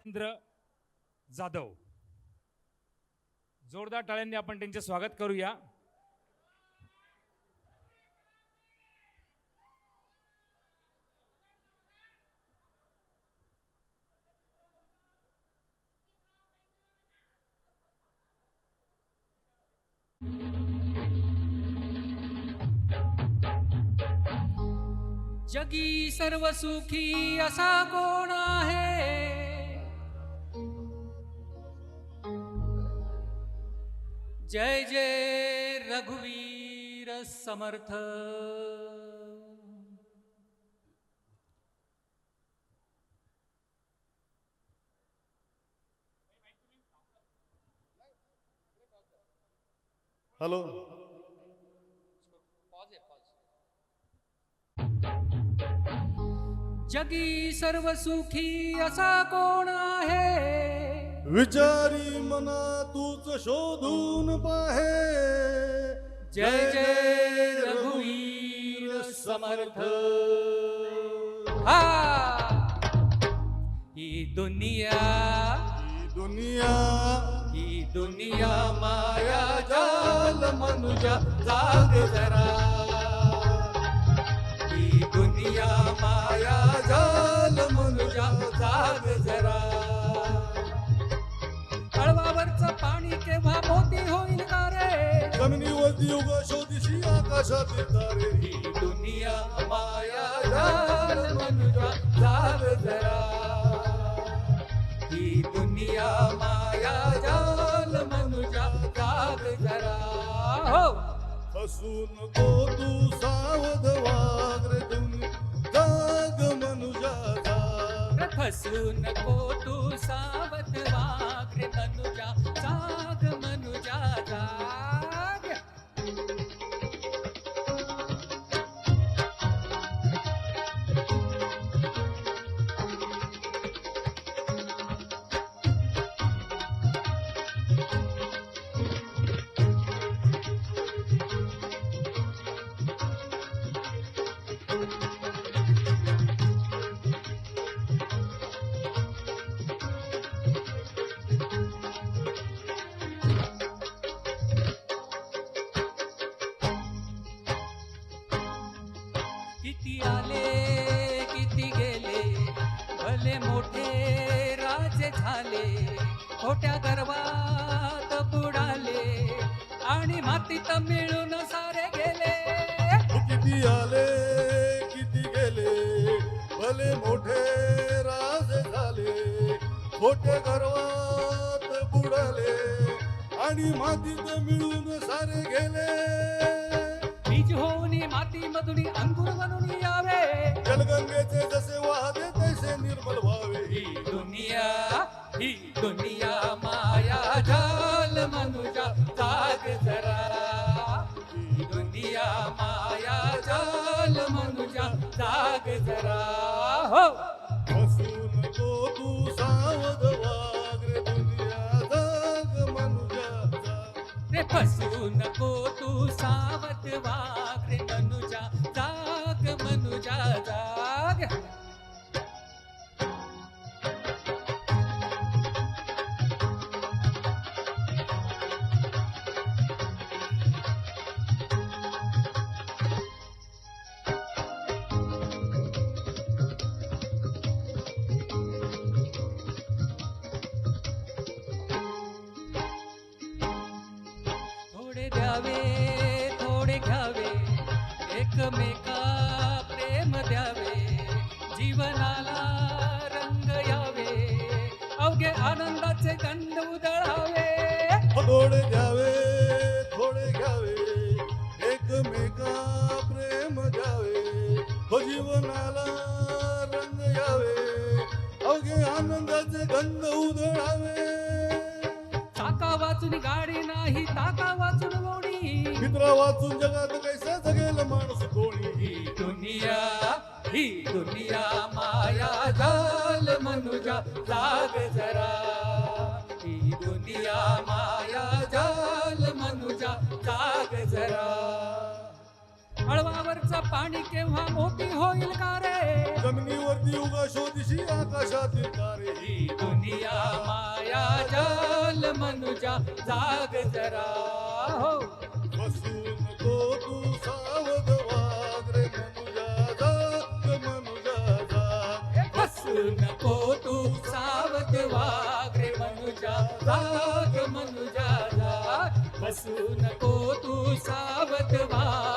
इंद्र जाधव, जोरदार टाळ्यांनी आपण त्यांचे स्वागत करूया. जगी सर्व सुखी असा कोण आहे, जय जय रघुवीर समर्थ. हॅलो, जगी सर्व सुखी असा कोण आहे, विचारी मना तूच शोधून पाहे. जय जय रघुवीर समर्थ. हा ही दुनिया, ही दुनिया माया जाल मनुजा जाग जरा. ही दुनिया माया जाल मनुजा जाग जरा. तळवावरचं पाणी केव्हा मोती होईल का रे, जमिनीवरती युग शोधिशी आकाशातील तारे. ही दुनिया माया जाल मनुजा जाग जरा. ही दुनिया माया जाल मनुजा जाग जरा. हो हसून को तू सावध वाग रे दुनिया जाग मनुजा जाग. फसू नको तू सावध वाग रे मनुजा जाग. मनुजा जाग. किती आले किती गेले, भले मोठे राजे झाले, खोट्या गर्वात बुडाले आणि मातीत मिळून सारे गेले. किती आले किती गेले, भले मोठे राज झाले, खोटे गर्वात बुडाले आणि मातीत मिळून सारे गेले. बीज होऊन माती मधुनी अंकुर बनून यावे, जलगंगेचे जसे वाहते तसे निर्मल व्हावे. ही दुनिया माया जाल मनुजा जाग जरा. ही दुनिया माया जाल मनुजा जाग जरा. हो हसून तो तू सावध वाग रे दुनिया जाग मनुजा जाग. रे फसू नको तू सावध वाग रे मनुजा जाग. मनुजा जाग. थोडे द्यावे थोडे घ्यावे, एकमेका प्रेम द्यावे, जीवनाला रंग यावे, अवघे आनंदाचे गंध उधळावे. थोडे द्यावे थोडे घ्यावे, एकमेका प्रेम द्यावे, हो जीवनाला रंग यावे, अवघे आनंदाचे गंध उधळावे. चाका वाचून गाडी नाही, ताका वाचून लोणी, मित्र वाचून जगात कैसे जगेल माणूस कोणी. ही दुनिया माया जाल मनुजा जाग जरा. ही दुनिया माया जाल मनुजा जाग जरा. हळवावरचं पाणी केव्हा मोती होईल का रे, जमिनीवरती युग शोधिशी आकाशातील तारे. ही दुनिया बोल मनुजा जाग जरा हो बसू नको तू सावध वाग रे मनुजा जाग मनुजा जाग बसू नको तू सावध वाग रे मनुजा जाग मनुजा जाग बसू नको तू सावध वाग